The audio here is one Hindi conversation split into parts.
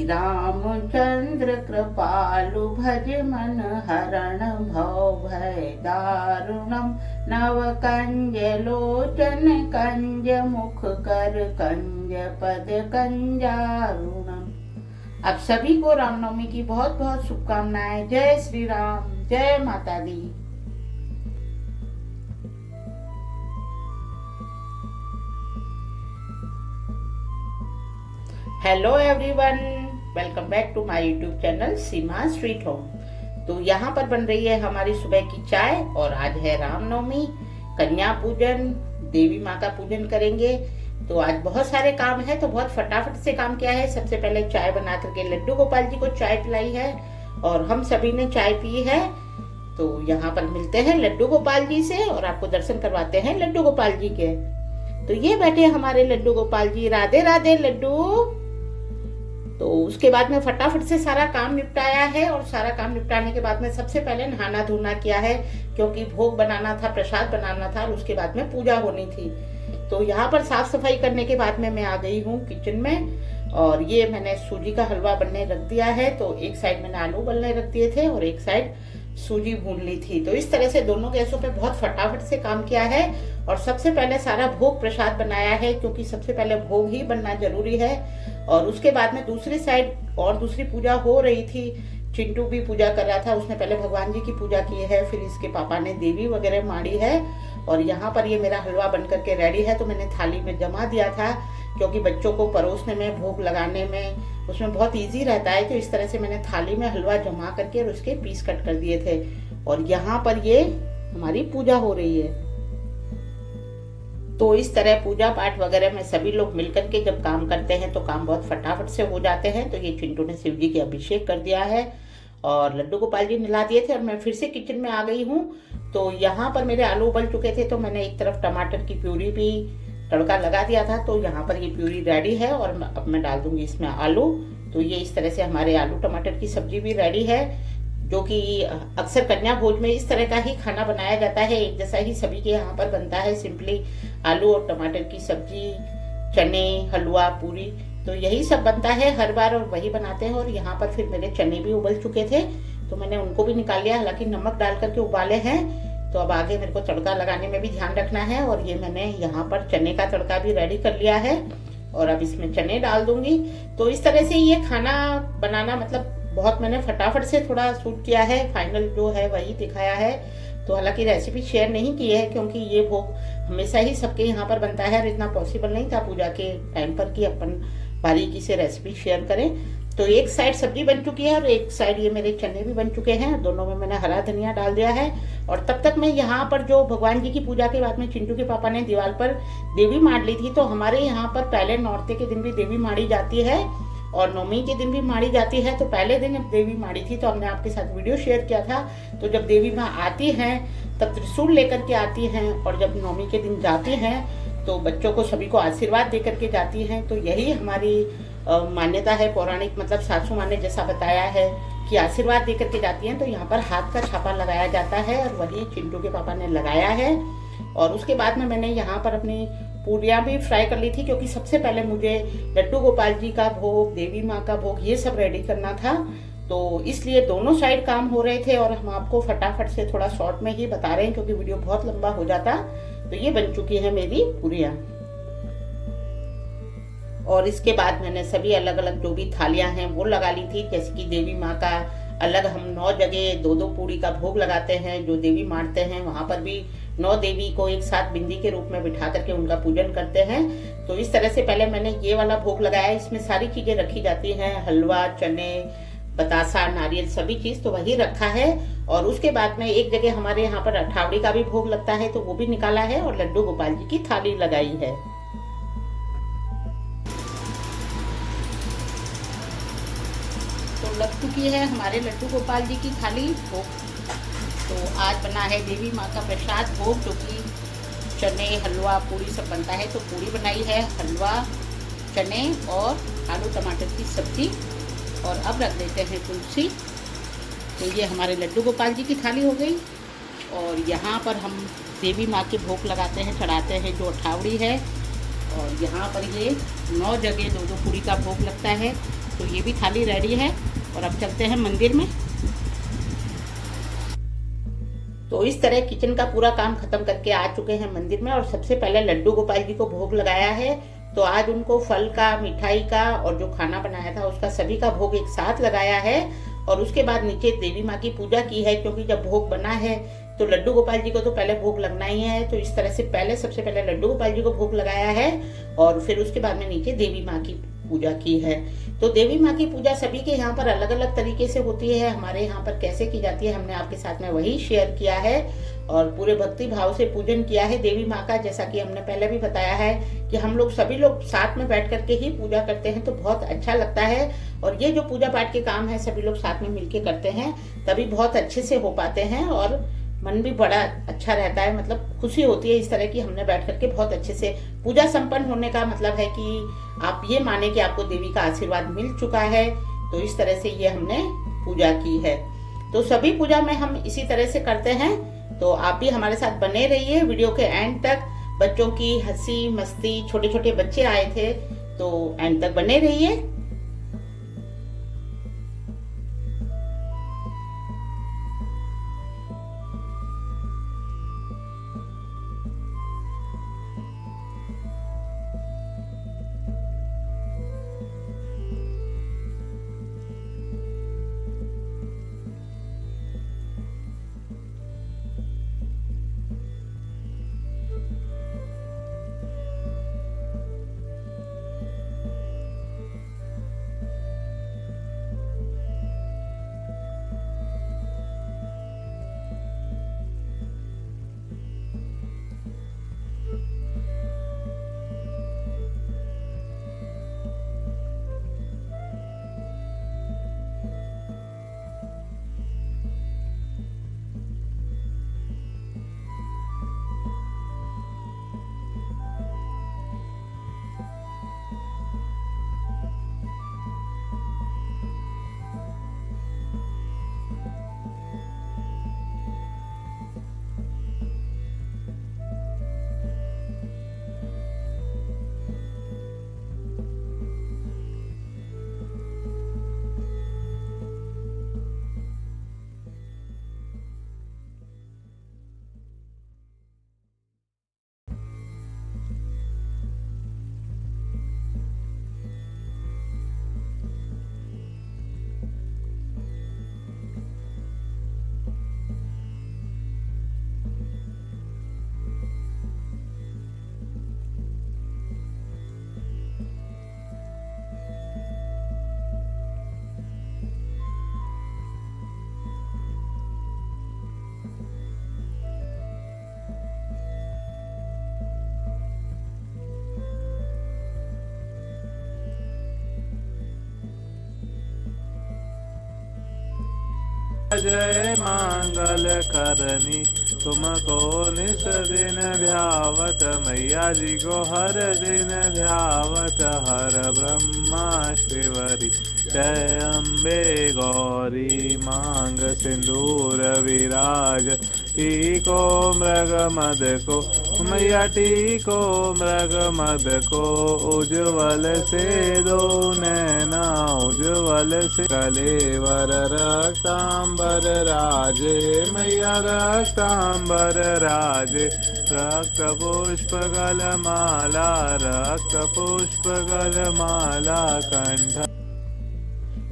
रामचंद्र कृपालु भज मन हरण भव भय दारुणम नव कंज लोचन कंज मुख कर कंज पद कंजारुणम। आप सभी को रामनवमी की बहुत बहुत शुभकामनाएं। जय श्री राम, जय माता दी। Hello everyone, welcome back to my YouTube channel Seema sweet home. तो यहाँ पर बन रही है हमारी सुबह की चाय और आज है रामनवमी, कन्या पूजन, देवी माँ का पूजन करेंगे। तो आज बहुत सारे काम है, तो बहुत फटाफट से काम किया है। सबसे पहले चाय बना करके लड्डू गोपाल जी को चाय पिलाई है और हम सभी ने चाय पी है। तो यहाँ पर मिलते हैं लड्डू गोपाल जी से और आपको दर्शन करवाते हैं लड्डू गोपाल जी के। तो ये बैठे हमारे लड्डू गोपाल जी। राधे राधे लड्डू। तो उसके बाद में फटाफट से सारा काम निपटाया है और सारा काम निपटाने के बाद में सबसे पहले नहाना धोना किया है, क्योंकि भोग बनाना था, प्रसाद बनाना था और उसके बाद में पूजा होनी थी। तो यहाँ पर साफ सफाई करने के बाद में मैं आ गई हूँ किचन में और ये मैंने सूजी का हलवा बनने रख दिया है। तो एक साइड मैंने आलू बनने रख दिए थे और एक साइड सूजी भून ली थी। तो इस तरह से दोनों गैसों पे बहुत फटाफट से काम किया है और सबसे पहले सारा भोग प्रसाद बनाया है, क्योंकि सबसे पहले भोग ही बनना जरूरी है। और उसके बाद में दूसरी साइड और दूसरी पूजा हो रही थी। चिंटू भी पूजा कर रहा था, उसने पहले भगवान जी की पूजा की है, फिर इसके पापा ने देवी वगैरह माड़ी है। और यहाँ पर ये मेरा हलवा बन करके रेडी है। तो मैंने थाली में जमा दिया था, क्योंकि बच्चों को परोसने में, भोग लगाने में उसमें बहुत इजी रहता है। तो इस तरह से मैंने थाली में हलवा जमा करके और उसके पीस कट कर दिए थे। और यहाँ पर ये हमारी पूजा हो रही है। तो इस तरह पूजा पाठ वगैरह में सभी लोग मिलकर के जब काम करते हैं तो काम बहुत फटाफट से हो जाते हैं। तो ये चिंटू ने शिव जी के अभिषेक कर दिया है और लड्डू गोपाल जी नला दिए थे और मैं फिर से किचन में आ गई हूँ। तो यहाँ पर मेरे आलू उबल चुके थे, तो मैंने एक तरफ टमाटर की प्यूरी भी तड़का लगा दिया था। तो यहाँ पर ये प्यूरी रेडी है और अब मैं डाल दूंगी इसमें आलू। तो ये इस तरह से हमारे आलू टमाटर की सब्जी भी रेडी है, जो कि अक्सर कन्या भोज में इस तरह का ही खाना बनाया जाता है। एक जैसा ही सभी के यहाँ पर बनता है, सिंपली आलू और टमाटर की सब्जी, चने, हलवा, पूरी, तो यही सब बनता है हर बार और वही बनाते हैं। और यहाँ पर फिर मेरे चने भी उबल चुके थे तो मैंने उनको भी निकाल लिया, हालांकि नमक डाल करके उबाले हैं। तो अब आगे मेरे को तड़का लगाने में भी ध्यान रखना है। और ये मैंने यहाँ पर चने का तड़का भी रेडी कर लिया है और अब इसमें चने डाल दूंगी। तो इस तरह से ये खाना बनाना मतलब बहुत मैंने फटाफट से थोड़ा शूट किया है, फाइनल जो है वही दिखाया है। तो हालांकि रेसिपी शेयर नहीं की है, क्योंकि ये भोग हमेशा ही सबके यहाँ पर बनता है और इतना पॉसिबल नहीं था पूजा के टाइम पर कि अपन बारीकी से रेसिपी शेयर करें। तो एक साइड सब्जी बन चुकी है और एक साइड ये मेरे चने भी बन चुके हैं। दोनों में मैंने हरा धनिया डाल दिया है। और तब तक मैं यहाँ पर जो भगवान जी की पूजा के बाद में चिंटू के पापा ने दीवार पर देवी मार ली थी। तो हमारे यहाँ पर पहले नौरते के दिन भी देवी मारी जाती है और नवमी के दिन भी मारी जाती है। तो पहले दिन जब देवी मारी थी तो हमने आपके साथ वीडियो शेयर किया था। तो जब देवी माँ आती हैं तब त्रिशूल लेकर के आती हैं और जब नवमी के दिन जाती हैं तो बच्चों को सभी को आशीर्वाद दे करके जाती हैं। तो यही हमारी मान्यता है पौराणिक, मतलब सासू माँ ने जैसा बताया है कि आशीर्वाद दे करके जाती हैं। तो यहाँ पर हाथ का छापा लगाया जाता है और वही चिंटू के पापा ने लगाया है। और उसके बाद में मैंने यहाँ पर अपनी पूरियाँ भी फ्राई कर ली थी, क्योंकि सबसे पहले मुझे लड्डू गोपाल जी का भोग, देवी माँ का भोग, ये सब रेडी करना था। तो इसलिए दोनों साइड काम हो रहे थे और हम आपको फटाफट से थोड़ा शॉर्ट में ही बता रहे हैं, क्योंकि वीडियो बहुत लंबा हो जाता। तो ये बन चुकी है मेरी पूरियाँ। और इसके बाद मैंने सभी अलग अलग जो भी थालियां हैं वो लगा ली थी। जैसे कि देवी माँ का अलग हम 9 जगह 2-2 पूड़ी का भोग लगाते हैं। जो देवी मारते हैं वहां पर भी 9 देवी को एक साथ बिंदी के रूप में बिठा करके उनका पूजन करते हैं। तो इस तरह से पहले मैंने ये वाला भोग लगाया। इसमें सारी चीजें रखी जाती हैं, हलवा, चने, बतासा, नारियल, सभी चीज तो वही रखा है। और उसके बाद में एक जगह हमारे यहाँ पर अठावड़ी का भी भोग लगता है, तो वो भी निकाला है और लड्डू गोपाल जी की थाली लगाई है। तो लग चुकी है हमारे लड्डू गोपाल जी की थाली भोग। तो आज बना है देवी माँ का प्रसाद भोग, जो कि चने, हलवा, पूरी सब बनता है। तो पूरी बनाई है, हलवा, चने और आलू टमाटर की सब्जी। और अब रख देते हैं तुलसी। तो ये हमारे लड्डू गोपाल जी की थाली हो गई। और यहाँ पर हम देवी माँ के भोग लगाते हैं, चढ़ाते हैं, जो अठावड़ी है। और यहाँ पर ये 9 जगह 2-2 पूरी का भोग लगता है। तो ये भी थाली रेडी है और अब चलते हैं मंदिर में। तो इस तरह किचन का पूरा काम खत्म करके आ चुके हैं मंदिर में और सबसे पहले लड्डू गोपाल जी को भोग लगाया है। तो आज उनको फल का, मिठाई का और जो खाना बनाया था उसका सभी का भोग एक साथ लगाया है। और उसके बाद नीचे देवी माँ की पूजा की है, क्योंकि जब भोग बना है तो लड्डू गोपाल जी को तो पहले भोग लगना ही है। तो इस तरह से सबसे पहले लड्डू गोपाल जी को भोग लगाया है और फिर उसके बाद में नीचे देवी माँ की पूजा की है। तो देवी माँ की पूजा सभी के यहाँ पर अलग अलग तरीके से होती है, हमारे यहाँ पर कैसे की जाती है हमने आपके साथ में वही शेयर किया है और पूरे भक्ति भाव से पूजन किया है देवी माँ का। जैसा कि हमने पहले भी बताया है कि हम लोग सभी लोग साथ में बैठ करके ही पूजा करते हैं तो बहुत अच्छा लगता है। और ये जो पूजा पाठ के काम है सभी लोग साथ में मिलके करते हैं तभी बहुत अच्छे से हो पाते हैं और मन भी बड़ा अच्छा रहता है, मतलब खुशी होती है इस तरह की हमने बैठ करके बहुत अच्छे से पूजा संपन्न होने का मतलब है कि आप ये माने कि आपको देवी का आशीर्वाद मिल चुका है। तो इस तरह से ये हमने पूजा की है। तो सभी पूजा में हम इसी तरह से करते हैं, तो आप भी हमारे साथ बने रहिए वीडियो के एंड तक। बच्चों की हंसी मस्ती, छोटे छोटे बच्चे आए थे तो एंड तक बने रहिए। जय मांगल करनी तुमको निस दिन ध्यावत, मैया जी को हर दिन ध्यावत। हर ब्रह्मा शिवरी जय अम्बे गौरी, मांग सिंदूर विराज। टीको मृग मद को मैया, टीको मृग मद को, उज्ज्वल से दो नैना उज्ज्वल से। कलेवर रक्तांबर राजे मैया, रक्तांबर राजे। रक्त पुष्प गलमाला, रक्त पुष्प गलमाला कंठ।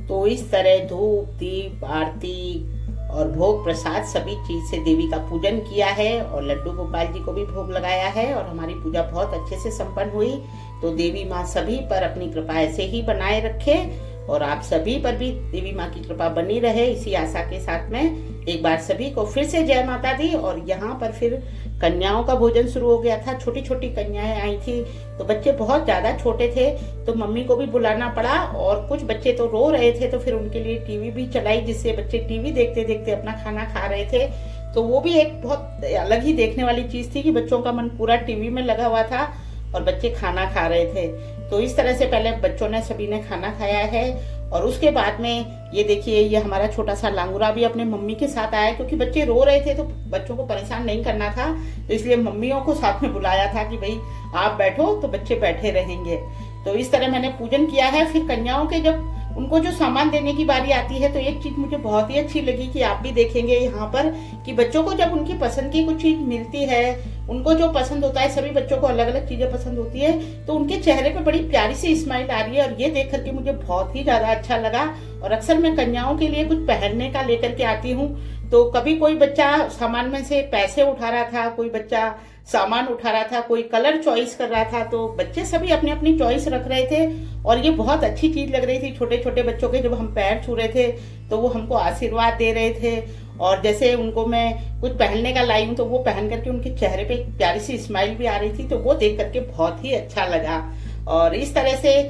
तो इस तरह धूप दीप आरती और भोग प्रसाद सभी चीज से देवी का पूजन किया है और लड्डू गोपाल जी को भी भोग लगाया है और हमारी पूजा बहुत अच्छे से संपन्न हुई। तो देवी माँ सभी पर अपनी कृपा ऐसे ही बनाए रखे और आप सभी पर भी देवी माँ की कृपा बनी रहे, इसी आशा के साथ में एक बार सभी को फिर से जय माता दी। और यहाँ पर फिर कन्याओं का भोजन शुरू हो गया था। छोटी छोटी कन्याएं आई थी तो बच्चे बहुत ज्यादा छोटे थे तो मम्मी को भी बुलाना पड़ा और कुछ बच्चे तो रो रहे थे तो फिर उनके लिए टीवी भी चलाई, जिससे बच्चे टीवी देखते देखते अपना खाना खा रहे थे। तो वो भी एक बहुत अलग ही देखने वाली चीज थी कि बच्चों का मन पूरा टीवी में लगा हुआ था और बच्चे खाना खा रहे थे। तो इस तरह से पहले बच्चों ने सभी ने खाना खाया है और उसके बाद में ये देखिए ये हमारा छोटा सा लांगुरा भी अपने मम्मी के साथ आया, क्योंकि बच्चे रो रहे थे तो बच्चों को परेशान नहीं करना था, तो इसलिए मम्मियों को साथ में बुलाया था कि भाई आप बैठो तो बच्चे बैठे रहेंगे। तो इस तरह मैंने पूजन किया है। फिर कन्याओं के जब उनको जो सामान देने की बारी आती है तो एक चीज़ मुझे बहुत ही अच्छी लगी कि आप भी देखेंगे यहाँ पर कि बच्चों को जब उनकी पसंद की कुछ चीज़ मिलती है, उनको जो पसंद होता है, सभी बच्चों को अलग अलग चीज़ें पसंद होती है, तो उनके चेहरे पे बड़ी प्यारी सी स्माइल आ रही है और ये देख करके मुझे बहुत ही ज़्यादा अच्छा लगा। और अक्सर मैं कन्याओं के लिए कुछ पहनने का लेकर के आती हूँ, तो कभी कोई बच्चा सामान में से पैसे उठा रहा था, कोई बच्चा सामान उठा रहा था, कोई कलर चॉइस कर रहा था, तो बच्चे सभी अपनी अपनी चॉइस रख रहे थे और ये बहुत अच्छी चीज़ लग रही थी। छोटे छोटे बच्चों के जब हम पैर छू रहे थे तो वो हमको आशीर्वाद दे रहे थे और जैसे उनको मैं कुछ पहनने का लाई हूँ तो वो पहन करके उनके चेहरे पे एक प्यारी सी स्माइल भी आ रही थी, तो वो देख करके बहुत ही अच्छा लगा। और इस तरह से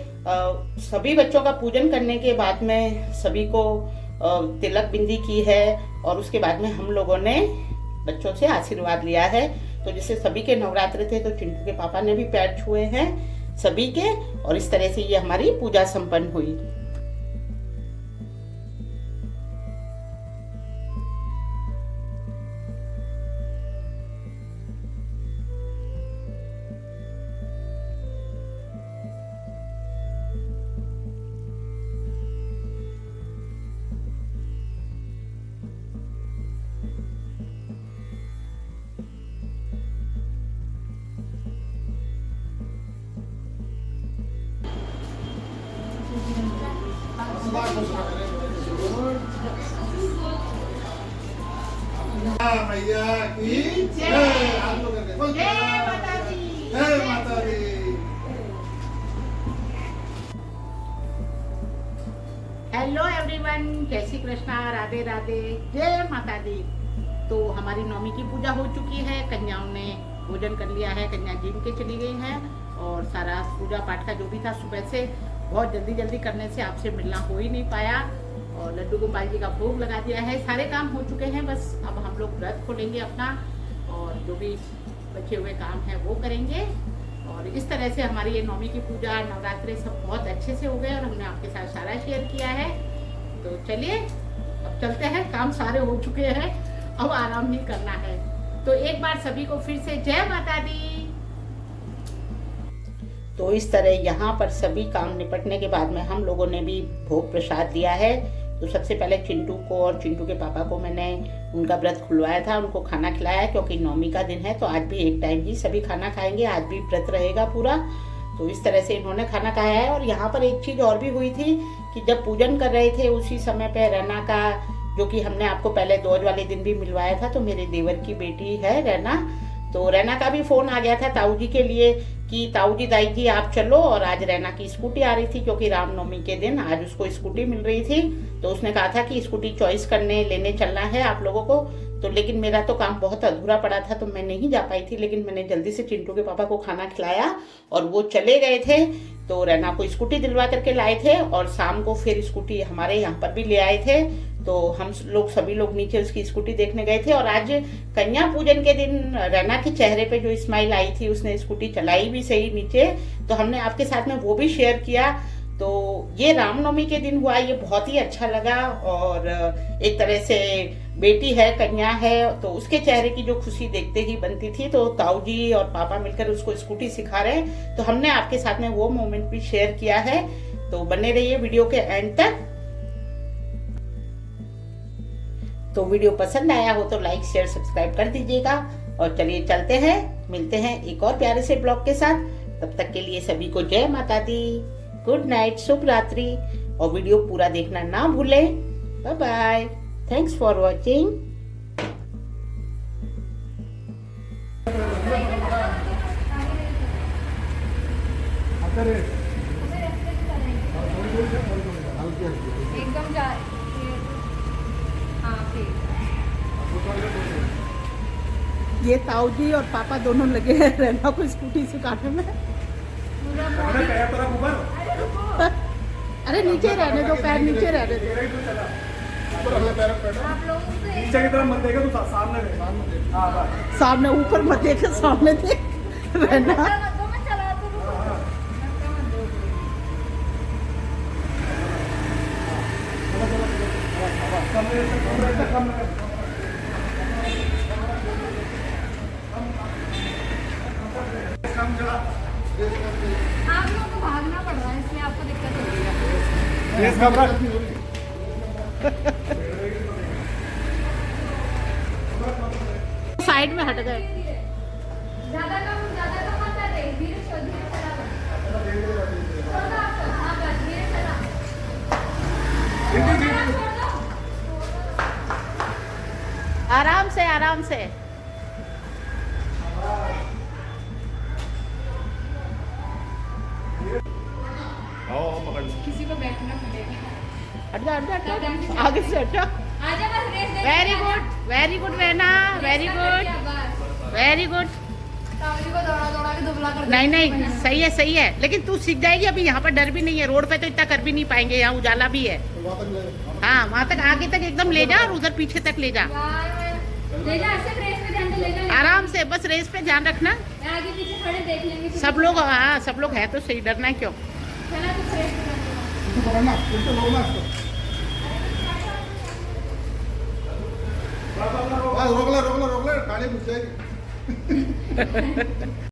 सभी बच्चों का पूजन करने के बाद में सभी को तिलक बिंदी की है और उसके बाद में हम लोगों ने बच्चों से आशीर्वाद लिया है। तो जैसे सभी के नवरात्र थे तो चिंटू के पापा ने भी पैर छुए हैं सभी के, और इस तरह से ये हमारी पूजा संपन्न हुई। मैया की जय। आप लोग करके जय माता दी, जय माता दी। हेलो एवरीवन, जय श्री कृष्णा, राधे राधे, जय माता दी। तो हमारी नवमी की पूजा हो चुकी है, कन्याओं ने भोजन कर लिया है, कन्या जिम के चली गई हैं और सारा पूजा पाठ का जो भी था सुबह से बहुत जल्दी जल्दी करने से आपसे मिलना हो ही नहीं पाया और लड्डू गोपाल जी का भोग लगा दिया है। सारे काम हो चुके हैं, बस अब हम लोग व्रत खोलेंगे अपना और जो भी बचे हुए काम है वो करेंगे। और इस तरह से हमारी ये नवमी की पूजा, नवरात्रे सब बहुत अच्छे से हो गए और हमने आपके साथ सारा शेयर किया है। तो चलिए अब चलते हैं, काम सारे हो चुके हैं, अब आराम ही करना है। तो एक बार सभी को फिर से जय माता दी। तो इस तरह यहाँ पर सभी काम निपटने के बाद में हम लोगों ने भी भोग प्रसाद दिया है। तो सबसे पहले चिंटू को और चिंटू के पापा को मैंने उनका व्रत खुलवाया था, उनको खाना खिलाया क्योंकि नवमी का दिन है, तो आज भी एक टाइम ही सभी खाना खाएंगे, आज भी व्रत रहेगा पूरा। तो इस तरह से इन्होंने खाना खाया है। और यहाँ पर एक चीज़ और भी हुई थी कि जब पूजन कर रहे थे उसी समय पे रैना का, जो कि हमने आपको पहले दोज वाले दिन भी मिलवाया था, तो मेरे देवर की बेटी है रैना, तो रैना का भी फोन आ गया था ताऊ जी के लिए कि ताऊ जी दाई जी आप चलो। और आज रैना की स्कूटी आ रही थी क्योंकि रामनवमी के दिन आज उसको स्कूटी मिल रही थी, तो उसने कहा था कि स्कूटी चॉइस करने लेने चलना है आप लोगों को। तो लेकिन मेरा तो काम बहुत अधूरा पड़ा था तो मैं नहीं जा पाई थी, लेकिन मैंने जल्दी से चिंटू के पापा को खाना खिलाया और वो चले गए थे। तो रैना को स्कूटी दिलवा करके लाए थे और शाम को फिर स्कूटी हमारे यहाँ पर भी ले आए थे। तो हम लोग सभी लोग नीचे उसकी स्कूटी देखने गए थे। और आज कन्या पूजन के दिन रैना के चेहरे पे जो स्माइल आई थी, उसने स्कूटी चलाई भी सही नीचे, तो हमने आपके साथ में वो भी शेयर किया। तो ये रामनवमी के दिन हुआ, ये बहुत ही अच्छा लगा। और एक तरह से बेटी है, कन्या है, तो उसके चेहरे की जो खुशी देखते ही बनती थी। तो ताऊ जी और पापा मिलकर उसको स्कूटी सिखा रहे हैं, तो हमने आपके साथ में वो मोमेंट भी शेयर किया है। तो बने रहिए वीडियो के एंड तक। तो वीडियो पसंद आया हो तो लाइक शेयर सब्सक्राइब कर दीजिएगा। और चलिए चलते हैं, मिलते हैं एक और प्यारे से ब्लॉग के साथ। तब तक के लिए सभी को जय माता दी, गुड नाइट, शुभ रात्रि। और वीडियो पूरा देखना ना भूलें। Bye bye, thanks for watching. एकदम जा ये ताऊ जी और पापा दोनों लगे हैं रैना को स्कूटी सिखाने में। अरे नीचे रहने दो, पैर नीचे रहने दो। आप लोगों को नीचे की तरफ मत देखो, तू सामने देख। हाँ बस। सामने ऊपर मत देखे, सामने देख रैना। मैं चला तो आप लोगों को भागना पड़ रहा है, इसलिए आपको दिक्कत हो रही है। रेस घबरा साइड में हट गए। ज्यादा कम मत कर रहे, धीरे चला थोड़ा सा, हाँ बस धीरे चला। छोड़ दो। आराम से आराम से। किसी को बैठना पड़ेगा। हट जा आगे से हट जा। आजा बस रेस दे। वेरी गुड रहना, very good very good. Kavali को दौड़ा के दुबला कर नहीं नहीं सही है लेकिन तू सीख जाएगी। अभी यहाँ पर डर भी नहीं है, रोड पे तो इतना कर भी नहीं पाएंगे, यहाँ उजाला भी है। हाँ वहाँ तक आगे तक एकदम ले जा और उधर पीछे तक ले जा। ले जा, ऐसे रेस पे ध्यान दे, ले जा। आराम से, बस रेस पे ध्यान रखना। आगे पीछे खड़े देख लेंगे। सब लोग, हाँ सब लोग है तो सही, डरना है क्यों। चला कुछ रेस पे ध्यान दे। इसको पकड़ना, इसको रोकना इसको। बस रोक ले, गाड़ी घुस जाएगी।